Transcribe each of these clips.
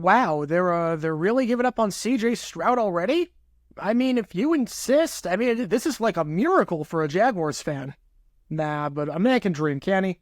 Wow, they're really giving up on C.J. Stroud already? I mean, if you insist, I mean, this is like a miracle for a Jaguars fan. Nah, but a man can dream, can't he?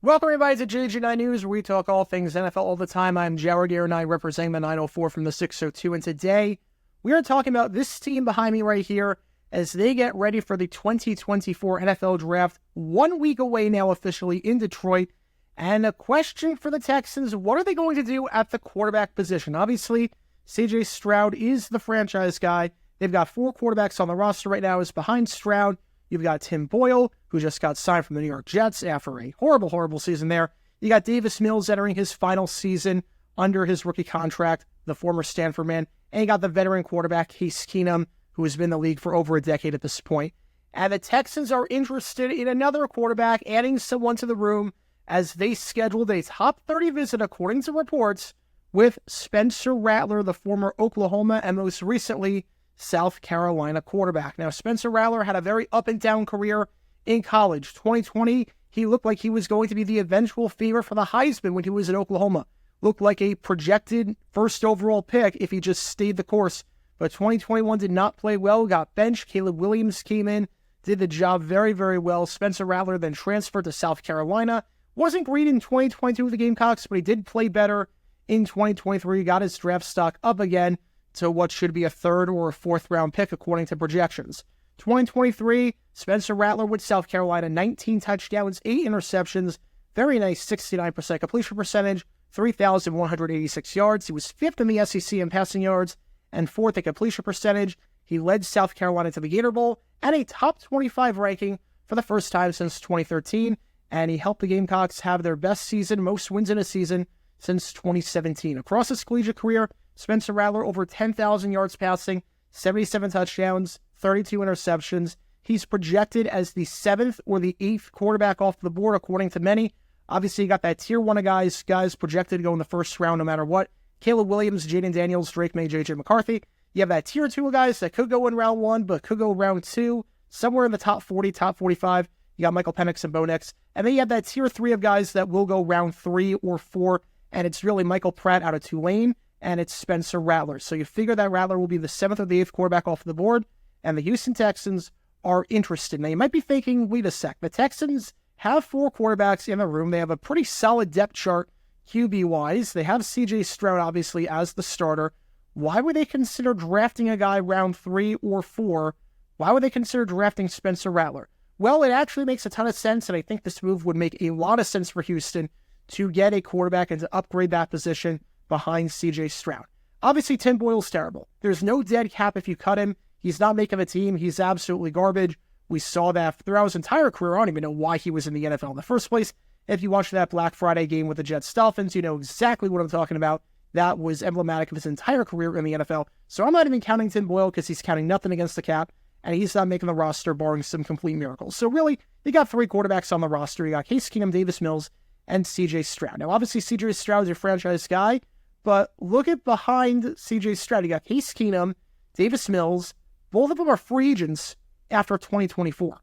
Welcome everybody to JG9 News, where we talk all things NFL all the time. I'm Jared Garenai, representing the 904 from the 602, and today we are talking about this team behind me right here as they get ready for the 2024 NFL Draft, 1 week away now officially in Detroit. And a question for the Texans, what are they going to do at the quarterback position? Obviously, C.J. Stroud is the franchise guy. They've got 4 quarterbacks on the roster right now. Is behind Stroud, you've got Tim Boyle, who just got signed from the New York Jets after a horrible season there. You got Davis Mills entering his final season under his rookie contract, the former Stanford man. And you got the veteran quarterback, Case Keenum, who has been in the league for over a decade at this point. And the Texans are interested in another quarterback, adding someone to the room as they scheduled a top 30 visit, according to reports, with Spencer Rattler, the former Oklahoma and most recently South Carolina quarterback. Now, Spencer Rattler had a very up-and-down career in college. 2020, he looked like he was going to be the eventual favorite for the Heisman when he was in Oklahoma. Looked like a projected first overall pick if he just stayed the course. But 2021 did not play well, got benched. Caleb Williams came in, did the job very well. Spencer Rattler then transferred to South Carolina. Wasn't great in 2022 with the Gamecocks, but he did play better in 2023. Got his draft stock up again to what should be a 3rd or a 4th round pick according to projections. 2023, Spencer Rattler with South Carolina, 19 touchdowns, 8 interceptions, very nice 69% completion percentage, 3,186 yards. He was 5th in the SEC in passing yards and 4th in completion percentage. He led South Carolina to the Gator Bowl and a top 25 ranking for the first time since 2013. And he helped the Gamecocks have their best season, most wins in a season since 2017. Across his collegiate career, Spencer Rattler over 10,000 yards passing, 77 touchdowns, 32 interceptions. He's projected as the 7th or the 8th quarterback off the board, according to many. Obviously, you got that tier 1 of guys projected to go in the first round no matter what. Caleb Williams, Jaden Daniels, Drake May, J.J. McCarthy. You have that tier 2 of guys that could go in round 1, but could go round 2, somewhere in the top 40, top 45. You got Michael Penix and Bo Nix. And then you have that tier 3 of guys that will go round 3 or 4, and it's really Michael Pratt out of Tulane, and it's Spencer Rattler. So you figure that Rattler will be the 7th or the 8th quarterback off the board, and the Houston Texans are interested. Now, you might be thinking, wait a sec, the Texans have 4 quarterbacks in the room. They have a pretty solid depth chart QB-wise. They have C.J. Stroud, obviously, as the starter. Why would they consider drafting a guy round 3 or 4? Why would they consider drafting Spencer Rattler? Well, it actually makes a ton of sense, and I think this move would make a lot of sense for Houston to get a quarterback and to upgrade that position behind C.J. Stroud. Obviously, Tim Boyle's terrible. There's no dead cap if you cut him. He's not making the team. He's absolutely garbage. We saw that throughout his entire career. I don't even know why he was in the NFL in the first place. If you watched that Black Friday game with the Jets-Dolphins, you know exactly what I'm talking about. That was emblematic of his entire career in the NFL. So I'm not even counting Tim Boyle because he's counting nothing against the cap, and he's not making the roster barring some complete miracles. So really, you got 3 quarterbacks on the roster. You got Case Keenum, Davis Mills, and C.J. Stroud. Now, obviously, C.J. Stroud is your franchise guy, but look at behind C.J. Stroud. You got Case Keenum, Davis Mills. Both of them are free agents after 2024.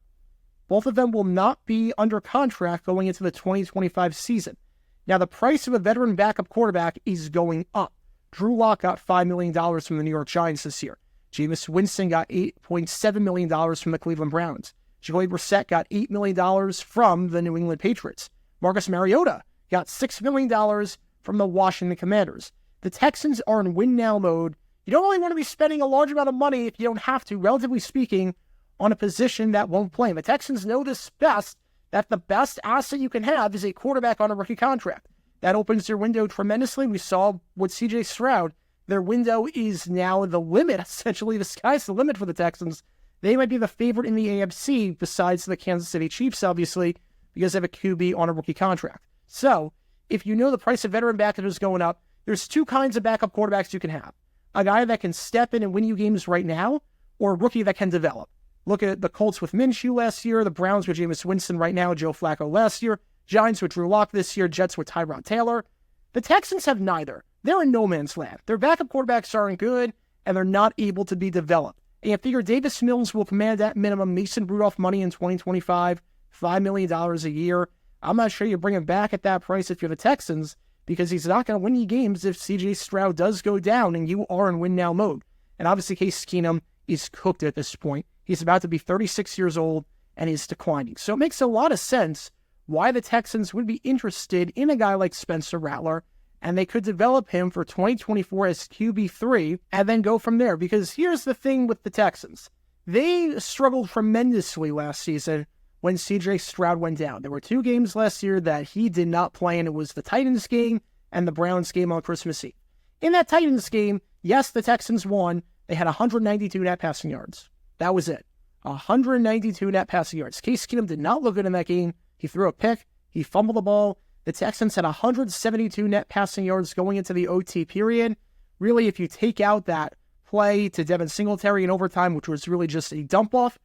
Both of them will not be under contract going into the 2025 season. Now, the price of a veteran backup quarterback is going up. Drew Lock got $5 million from the New York Giants this year. Jameis Winston got $8.7 million from the Cleveland Browns. Jacoby Brissett got $8 million from the New England Patriots. Marcus Mariota got $6 million from the Washington Commanders. The Texans are in win-now mode. You don't really want to be spending a large amount of money if you don't have to, relatively speaking, on a position that won't play. And the Texans know this best, that the best asset you can have is a quarterback on a rookie contract. That opens their window tremendously. We saw with C.J. Stroud. Their window is now the limit, essentially. The sky's the limit for the Texans. They might be the favorite in the AFC, besides the Kansas City Chiefs, obviously, because they have a QB on a rookie contract. So, if you know the price of veteran backup is going up, there's 2 kinds of backup quarterbacks you can have. A guy that can step in and win you games right now, or a rookie that can develop. Look at the Colts with Minshew last year, the Browns with Jameis Winston right now, Joe Flacco last year, Giants with Drew Lock this year, Jets with Tyrod Taylor. The Texans have neither. They're in no man's land. Their backup quarterbacks aren't good, and they're not able to be developed. And you figure Davis Mills will command that minimum Mason Rudolph money in 2025, $5 million a year. I'm not sure you bring him back at that price if you're the Texans, because he's not going to win you games if C.J. Stroud does go down and you are in win-now mode. And obviously Case Keenum is cooked at this point. He's about to be 36 years old and he's declining. So it makes a lot of sense why the Texans would be interested in a guy like Spencer Rattler, and they could develop him for 2024 as QB3 and then go from there. Because here's the thing with the Texans. They struggled tremendously last season when C.J. Stroud went down. There were 2 games last year that he did not play, and it was the Titans game and the Browns game on Christmas Eve. In that Titans game, yes, the Texans won. They had 192 net passing yards. That was it. 192 net passing yards. Case Keenum did not look good in that game. He threw a pick. He fumbled the ball. The Texans had 172 net passing yards going into the OT period. Really, if you take out that play to Devin Singletary in overtime, which was really just a dump-off,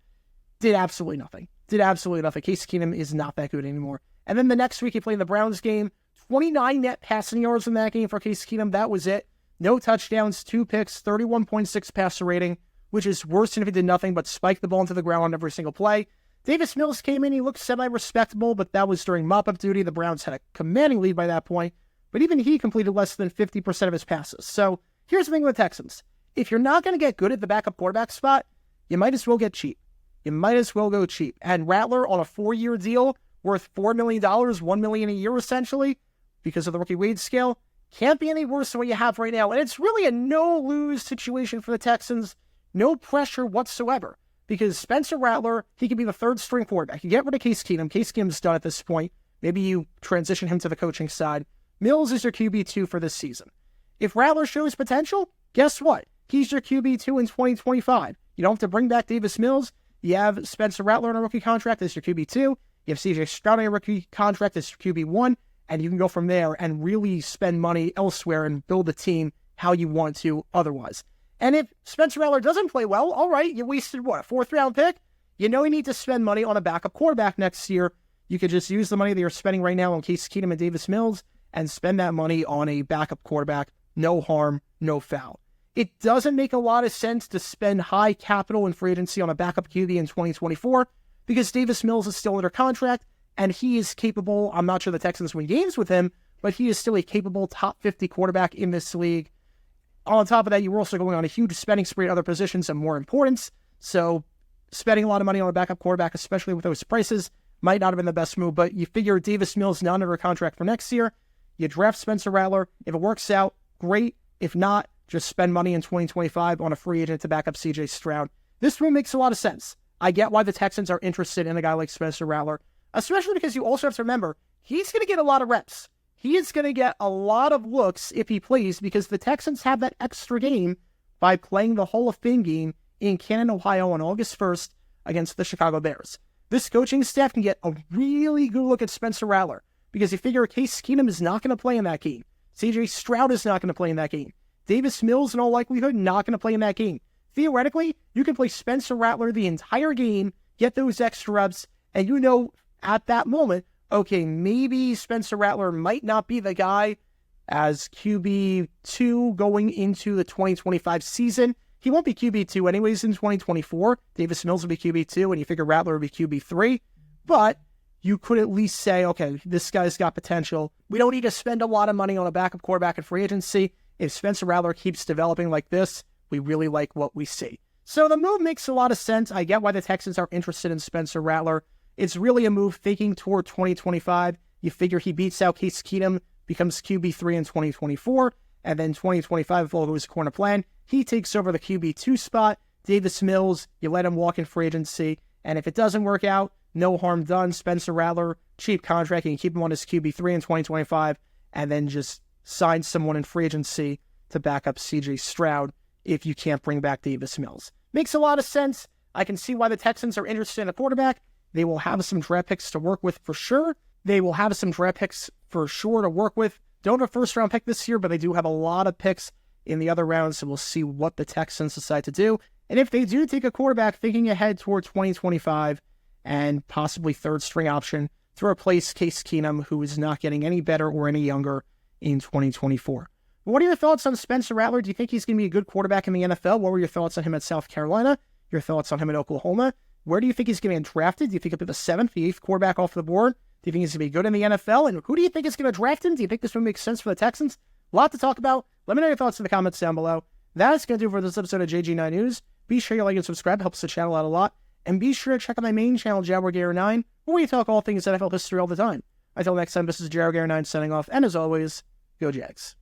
did absolutely nothing. Case Keenum is not that good anymore. And then the next week, he played the Browns game. 29 net passing yards in that game for Case Keenum. That was it. No touchdowns, 2 picks, 31.6 passer rating, which is worse than if he did nothing but spike the ball into the ground on every single play. Davis Mills came in. He looked semi-respectable, but that was during mop-up duty. The Browns had a commanding lead by that point, but even he completed less than 50% of his passes. So here's the thing with the Texans. If you're not going to get good at the backup quarterback spot, you might as well get cheap. You might as well go cheap. And Rattler on a 4-year deal worth $4 million, $1 million a year essentially, because of the rookie wage scale, can't be any worse than what you have right now. And it's really a no-lose situation for the Texans. No pressure whatsoever. Because Spencer Rattler, he could be the 3rd-string quarterback. You get rid of Case Keenum. Case Keenum's done at this point. Maybe you transition him to the coaching side. Mills is your QB2 for this season. If Rattler shows potential, guess what? He's your QB2 in 2025. You don't have to bring back Davis Mills. You have Spencer Rattler on a rookie contract as your QB2. You have C.J. Stroud on a rookie contract as your QB1. And you can go from there and really spend money elsewhere and build a team how you want to otherwise. And if Spencer Rattler doesn't play well, all right, you wasted, what, a 4th-round pick? You know you need to spend money on a backup quarterback next year. You could just use the money that you're spending right now on Case Keenum and Davis Mills and spend that money on a backup quarterback. No harm, no foul. It doesn't make a lot of sense to spend high capital in free agency on a backup QB in 2024 because Davis Mills is still under contract and he is capable. I'm not sure the Texans win games with him, but he is still a capable top 50 quarterback in this league. On top of that, you were also going on a huge spending spree at other positions and more importance. So spending a lot of money on a backup quarterback, especially with those prices, might not have been the best move. But you figure Davis Mills not under a contract for next year. You draft Spencer Rattler. If it works out, great. If not, just spend money in 2025 on a free agent to back up C.J. Stroud. This move makes a lot of sense. I get why the Texans are interested in a guy like Spencer Rattler, especially because you also have to remember, he's going to get a lot of reps. He is going to get a lot of looks if he plays because the Texans have that extra game by playing the Hall of Fame game in Canton, Ohio on August 1st against the Chicago Bears. This coaching staff can get a really good look at Spencer Rattler because you figure Case Keenum is not going to play in that game. C.J. Stroud is not going to play in that game. Davis Mills, in all likelihood, not going to play in that game. Theoretically, you can play Spencer Rattler the entire game, get those extra reps, and you know at that moment, okay, maybe Spencer Rattler might not be the guy as QB2 going into the 2025 season. He won't be QB2 anyways in 2024. Davis Mills will be QB2, and you figure Rattler will be QB3. But you could at least say, okay, this guy's got potential. We don't need to spend a lot of money on a backup quarterback in free agency. If Spencer Rattler keeps developing like this, we really like what we see. So the move makes a lot of sense. I get why the Texans are interested in Spencer Rattler. It's really a move thinking toward 2025. You figure he beats out Case Keenum, becomes QB3 in 2024, and then 2025, if all goes according to plan, he takes over the QB2 spot. Davis Mills, you let him walk in free agency, and if it doesn't work out, no harm done. Spencer Rattler, cheap contract, you can keep him on his QB3 in 2025, and then just sign someone in free agency to back up C.J. Stroud if you can't bring back Davis Mills. Makes a lot of sense. I can see why the Texans are interested in a quarterback. They will have some draft picks to work with for sure. Don't have a first-round pick this year, but they do have a lot of picks in the other rounds, so we'll see what the Texans decide to do. And if they do take a quarterback thinking ahead toward 2025 and possibly third-string option to replace Case Keenum, who is not getting any better or any younger in 2024. What are your thoughts on Spencer Rattler? Do you think he's going to be a good quarterback in the NFL? What were your thoughts on him at South Carolina? your thoughts on him in Oklahoma. Where do you think he's going to get drafted? Do you think he'll be the 7th, the 8th quarterback off the board? Do you think he's going to be good in the NFL? And who do you think is going to draft him? Do you think this would make sense for the Texans? A lot to talk about. Let me know your thoughts in the comments down below. That's going to do it for this episode of JG9 News. Be sure you like and subscribe. It helps the channel out a lot. And be sure to check out my main channel, JaguarGator9, where we talk all things NFL history all the time. Until next time, this is JaguarGator9 signing off. And as always, go Jags.